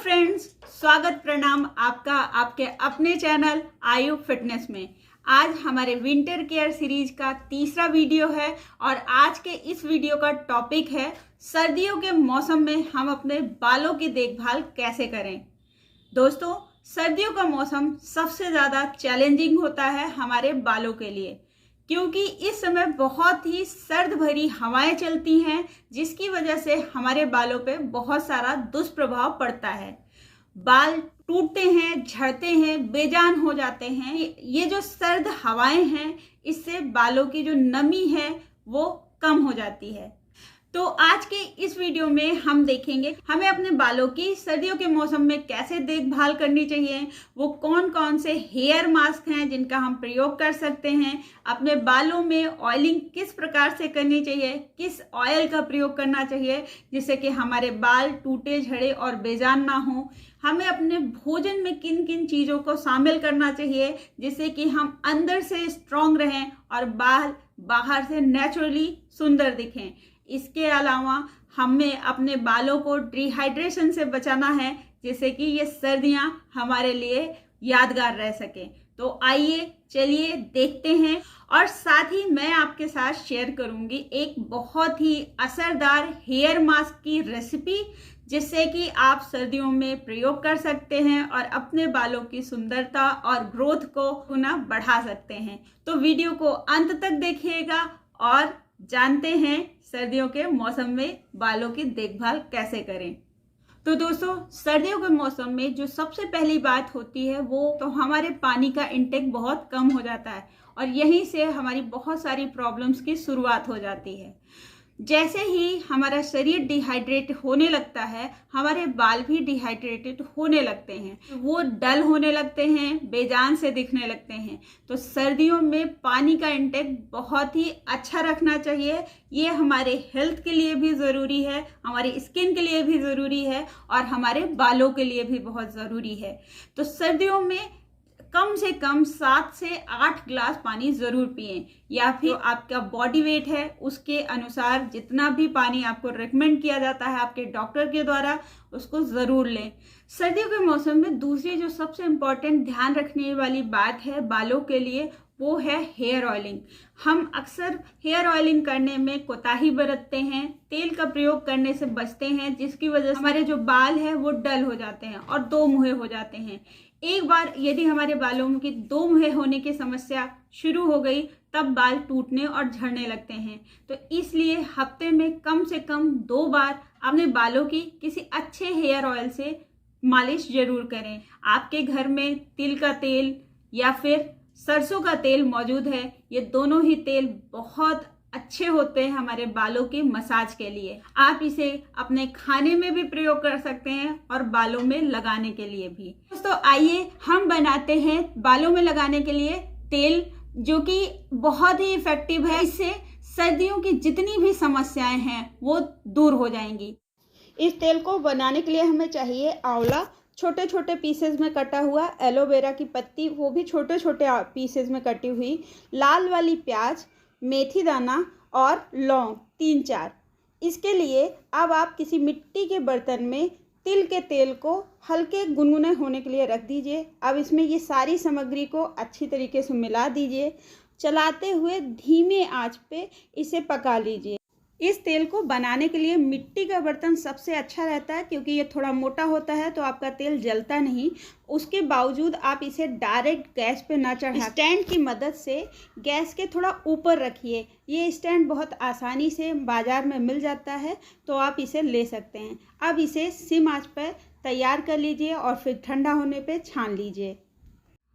Friends, स्वागत प्रणाम आपका आपके अपने चैनल आयु फिटनेस में। आज हमारे विंटर केयर सीरीज का तीसरा वीडियो है और आज के इस वीडियो का टॉपिक है सर्दियों के मौसम में हम अपने बालों की देखभाल कैसे करें। दोस्तों, सर्दियों का मौसम सबसे ज़्यादा चैलेंजिंग होता है हमारे बालों के लिए, क्योंकि इस समय बहुत ही सर्द भरी हवाएं चलती हैं, जिसकी वजह से हमारे बालों पे बहुत सारा दुष्प्रभाव पड़ता है। बाल टूटते हैं, झड़ते हैं, बेजान हो जाते हैं। ये जो सर्द हवाएं हैं, इससे बालों की जो नमी है वो कम हो जाती है। तो आज के इस वीडियो में हम देखेंगे हमें अपने बालों की सर्दियों के मौसम में कैसे देखभाल करनी चाहिए, वो कौन कौन से हेयर मास्क हैं जिनका हम प्रयोग कर सकते हैं, अपने बालों में ऑयलिंग किस प्रकार से करनी चाहिए, किस ऑयल का प्रयोग करना चाहिए जिससे कि हमारे बाल टूटे झड़े और बेजान ना हो, हमें अपने भोजन में किन किन चीज़ों को शामिल करना चाहिए जिससे कि हम अंदर से स्ट्रांग रहें और बाल बाहर से नेचुरली सुंदर दिखें। इसके अलावा हमें अपने बालों को डिहाइड्रेशन से बचाना है जिससे कि ये सर्दियां हमारे लिए यादगार रह सकें। तो आइए चलिए देखते हैं, और साथ ही मैं आपके साथ शेयर करूंगी एक बहुत ही असरदार हेयर मास्क की रेसिपी जिससे कि आप सर्दियों में प्रयोग कर सकते हैं और अपने बालों की सुंदरता और ग्रोथ को पुनः बढ़ा सकते हैं। तो वीडियो को अंत तक देखिएगा और जानते हैं सर्दियों के मौसम में बालों की देखभाल कैसे करें। तो दोस्तों, सर्दियों के मौसम में जो सबसे पहली बात होती है वो तो हमारे पानी का इंटेक बहुत कम हो जाता है और यहीं से हमारी बहुत सारी प्रॉब्लम्स की शुरुआत हो जाती है। जैसे ही हमारा शरीर डिहाइड्रेट होने लगता है, हमारे बाल भी डिहाइड्रेटेड होने लगते हैं, वो डल होने लगते हैं, बेजान से दिखने लगते हैं। तो सर्दियों में पानी का इंटेक बहुत ही अच्छा रखना चाहिए। ये हमारे हेल्थ के लिए भी ज़रूरी है, हमारी स्किन के लिए भी ज़रूरी है और हमारे बालों के लिए भी बहुत ज़रूरी है। तो सर्दियों में कम से कम 7 से 8 ग्लास पानी ज़रूर पिएं, या फिर आपका बॉडी वेट है उसके अनुसार जितना भी पानी आपको रेकमेंड किया जाता है आपके डॉक्टर के द्वारा, उसको ज़रूर लें। सर्दियों के मौसम में दूसरी जो सबसे इम्पॉर्टेंट ध्यान रखने वाली बात है बालों के लिए, वो है हेयर ऑयलिंग। हम अक्सर हेयर ऑयलिंग करने में कोताही बरतते हैं, तेल का प्रयोग करने से बचते हैं, जिसकी वजह से हमारे जो बाल हैं वो डल हो जाते हैं और दो मुहे हो जाते हैं। एक बार यदि हमारे बालों की दो मुहे होने की समस्या शुरू हो गई, तब बाल टूटने और झड़ने लगते हैं। तो इसलिए हफ्ते में कम से कम 2 बार अपने बालों की किसी अच्छे हेयर ऑयल से मालिश जरूर करें। आपके घर में तिल का तेल या फिर सरसों का तेल मौजूद है, ये दोनों ही तेल बहुत अच्छे होते हैं हमारे बालों की मसाज के लिए। आप इसे अपने खाने में भी प्रयोग कर सकते हैं और बालों में लगाने के लिए भी। दोस्तों, आइए हम बनाते हैं बालों में लगाने के लिए तेल, जो कि बहुत ही इफेक्टिव है। इससे सर्दियों की जितनी भी समस्याएं हैं वो दूर हो जाएंगी। इस तेल को बनाने के लिए हमें चाहिए आंवला, छोटे छोटे पीसेज में कटा हुआ, एलोवेरा की पत्ती, वो भी छोटे छोटे पीसेज में कटी हुई, लाल वाली प्याज, मेथी दाना और लौंग 3-4। इसके लिए अब आप किसी मिट्टी के बर्तन में तिल के तेल को हल्के गुनगुने होने के लिए रख दीजिए। अब इसमें ये सारी सामग्री को अच्छी तरीके से मिला दीजिए, चलाते हुए धीमे आंच पे इसे पका लीजिए। इस तेल को बनाने के लिए मिट्टी का बर्तन सबसे अच्छा रहता है, क्योंकि ये थोड़ा मोटा होता है तो आपका तेल जलता नहीं। उसके बावजूद आप इसे डायरेक्ट गैस पे ना चढ़ाएं, स्टैंड की मदद से गैस के थोड़ा ऊपर रखिए। ये स्टैंड बहुत आसानी से बाज़ार में मिल जाता है, तो आप इसे ले सकते हैं। अब इसे सिम आंच पर तैयार कर लीजिए और फिर ठंडा होने पर छान लीजिए।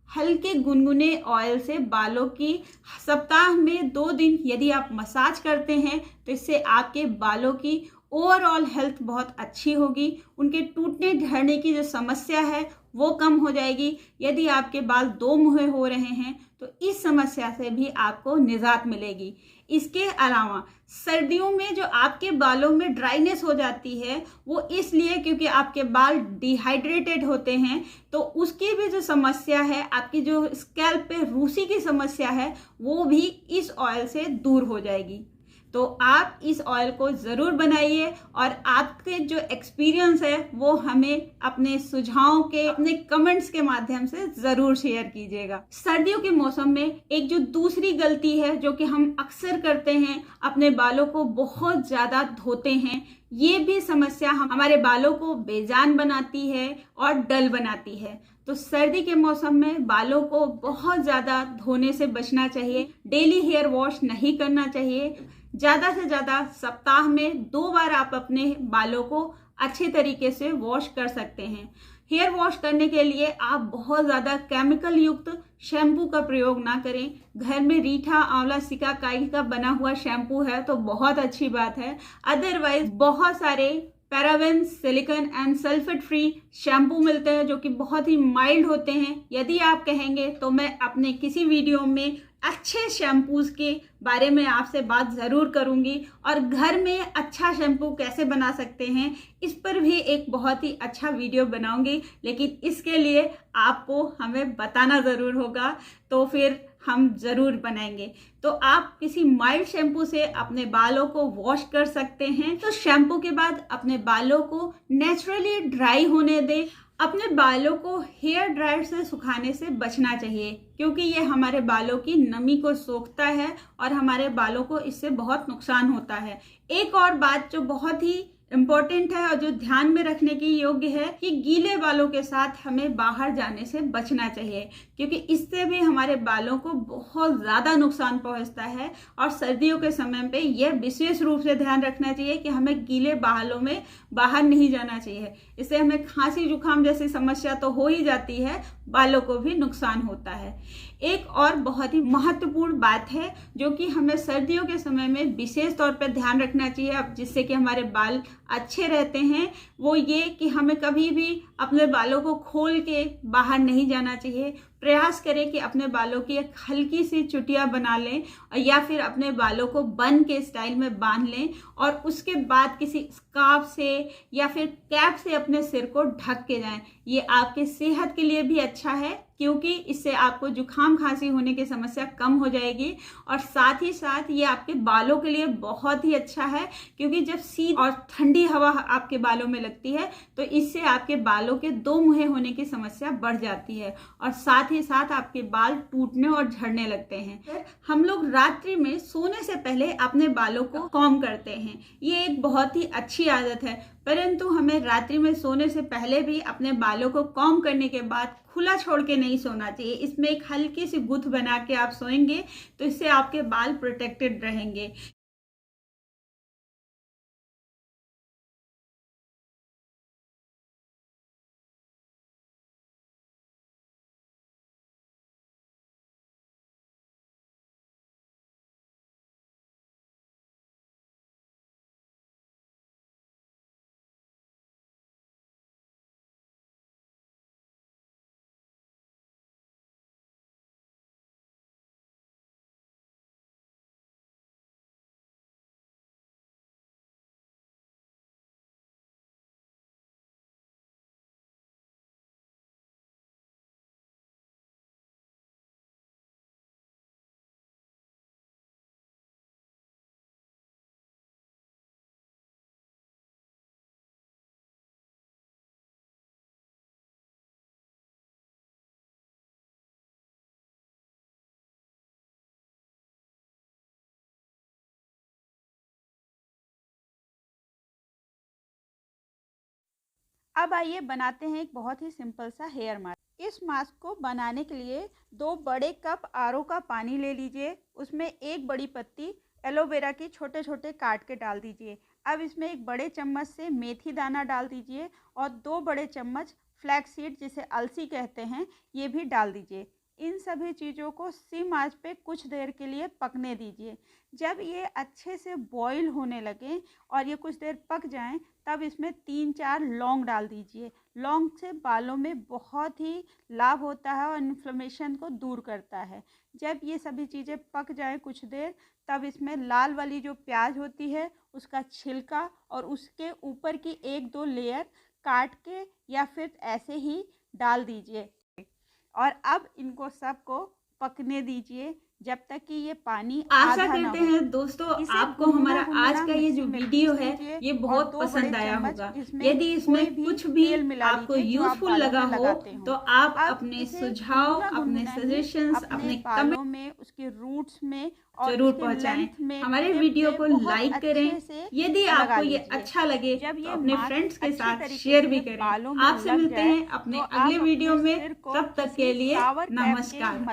हल्के गुनगुने ऑयल से बालों की सप्ताह में 2 दिन यदि आप मसाज करते हैं तो इससे आपके बालों की ओवरऑल हेल्थ बहुत अच्छी होगी। उनके टूटने झड़ने की जो समस्या है वो कम हो जाएगी। यदि आपके बाल 2 मुहे हो रहे हैं तो इस समस्या से भी आपको निजात मिलेगी। इसके अलावा सर्दियों में जो आपके बालों में ड्राइनेस हो जाती है वो इसलिए क्योंकि आपके बाल डिहाइड्रेटेड होते हैं, तो उसकी भी जो समस्या है, आपकी जो स्कैल्प पे रूसी की समस्या है, वो भी इस ऑयल से दूर हो जाएगी। तो आप इस ऑयल को ज़रूर बनाइए और आपके जो एक्सपीरियंस है वो हमें अपने सुझावों के, अपने कमेंट्स के माध्यम से ज़रूर शेयर कीजिएगा। सर्दियों के मौसम में एक जो दूसरी गलती है जो कि हम अक्सर करते हैं, अपने बालों को बहुत ज़्यादा धोते हैं। ये भी समस्या हमारे बालों को बेजान बनाती है और डल बनाती है। तो सर्दी के मौसम में बालों को बहुत ज़्यादा धोने से बचना चाहिए। डेली हेयर वॉश नहीं करना चाहिए। ज़्यादा से ज़्यादा सप्ताह में 2 बार आप अपने बालों को अच्छे तरीके से वॉश कर सकते हैं। हेयर वॉश करने के लिए आप बहुत ज़्यादा केमिकल युक्त शैम्पू का प्रयोग ना करें। घर में रीठा, आंवला, सिकाकाई का बना हुआ शैम्पू है तो बहुत अच्छी बात है। अदरवाइज बहुत सारे paraben, silicon and sulphate free shampoo मिलते हैं जो कि बहुत ही माइल्ड होते हैं। यदि आप कहेंगे तो मैं अपने किसी वीडियो में अच्छे शैम्पूज के बारे में आपसे बात ज़रूर करूंगी और घर में अच्छा शैम्पू कैसे बना सकते हैं इस पर भी एक बहुत ही अच्छा वीडियो बनाऊंगी। लेकिन इसके लिए आपको हमें बताना ज़रूर होगा, तो फिर हम ज़रूर बनाएंगे। तो आप किसी माइल्ड शैम्पू से अपने बालों को वॉश कर सकते हैं। तो शैम्पू के बाद अपने बालों को नेचुरली ड्राई होने दें। अपने बालों को हेयर ड्रायर से सुखाने से बचना चाहिए क्योंकि ये हमारे बालों की नमी को सोखता है और हमारे बालों को इससे बहुत नुकसान होता है। एक और बात जो बहुत ही इम्पोर्टेंट है और जो ध्यान में रखने की योग्य है कि गीले बालों के साथ हमें बाहर जाने से बचना चाहिए क्योंकि इससे भी हमारे बालों को बहुत ज़्यादा नुकसान पहुंचता है। और सर्दियों के समय पे यह विशेष रूप से ध्यान रखना चाहिए कि हमें गीले बालों में बाहर नहीं जाना चाहिए। इससे हमें खांसी जुकाम जैसी समस्या तो हो ही जाती है, बालों को भी नुकसान होता है। एक और बहुत ही महत्वपूर्ण बात है जो कि हमें सर्दियों के समय में विशेष तौर पर ध्यान रखना चाहिए अब जिससे कि हमारे बाल अच्छे रहते हैं, वो ये कि हमें कभी भी अपने बालों को खोल के बाहर नहीं जाना चाहिए। प्रयास करें कि अपने बालों की एक हल्की सी चुटिया बना लें या फिर अपने बालों को बन के स्टाइल में बांध लें और उसके बाद किसी स्कार्फ से या फिर कैप से अपने सिर को ढक के जाएं। ये आपके सेहत के लिए भी अच्छा है क्योंकि इससे आपको जुकाम खांसी होने की समस्या कम हो जाएगी और साथ ही साथ ये आपके बालों के लिए बहुत ही अच्छा है क्योंकि जब शीत और ठंडी हवा आपके बालों में लगती है तो इससे आपके बालों के दो मुहे होने की समस्या बढ़ जाती है और साथ ही साथ आपके बाल टूटने और झड़ने लगते हैं। हम लोग रात्रि में सोने से पहले अपने बालों को कॉम्ब करते हैं। ये एक बहुत ही अच्छी आदत है, परंतु हमें रात्रि में सोने से पहले भी अपने बालों को कॉम्ब करने के बाद खुला छोड़ के नहीं सोना चाहिए। इसमें एक हल्की सी गुथ बना के आप सोएंगे तो इससे आपके बाल प्रोटेक्टेड रहेंगे। अब आइए बनाते हैं एक बहुत ही सिंपल सा हेयर मास्क। इस मास्क को बनाने के लिए 2 बड़े कप आरओ का पानी ले लीजिए। उसमें 1 बड़ी पत्ती एलोवेरा की छोटे छोटे काट के डाल दीजिए। अब इसमें 1 बड़े चम्मच से मेथी दाना डाल दीजिए और 2 बड़े चम्मच फ्लैक्स सीड जिसे अलसी कहते हैं ये भी डाल दीजिए। इन सभी चीज़ों को सिम आंच पे कुछ देर के लिए पकने दीजिए। जब ये अच्छे से बॉईल होने लगे और ये कुछ देर पक जाएं तब इसमें 3-4 लौंग डाल दीजिए। लौंग से बालों में बहुत ही लाभ होता है और इन्फ्लेमेशन को दूर करता है। जब ये सभी चीज़ें पक जाएं कुछ देर तब इसमें लाल वाली जो प्याज होती है उसका छिलका और उसके ऊपर की 1-2 लेयर काट के या फिर ऐसे ही डाल दीजिए और अब इनको सबको पकने दीजिए जब तक कि ये पानी आशा करते हैं दोस्तों आपको हमारा आज का ये जो वीडियो है ये बहुत पसंद आया होगा। यदि इसमें कुछ भी आपको यूजफुल लगा हो तो आप अपने सुझाव, अपने सजेशंस, अपने कमेंट में, उसके रूट्स में जरूर पहुंचाएं। हमारे वीडियो को लाइक करें। यदि आपको ये अच्छा लगे तो अपने फ्रेंड्स के साथ शेयर भी करें। आपसे मिलते हैं अपने अगले वीडियो में, तब तक के लिए नमस्कार।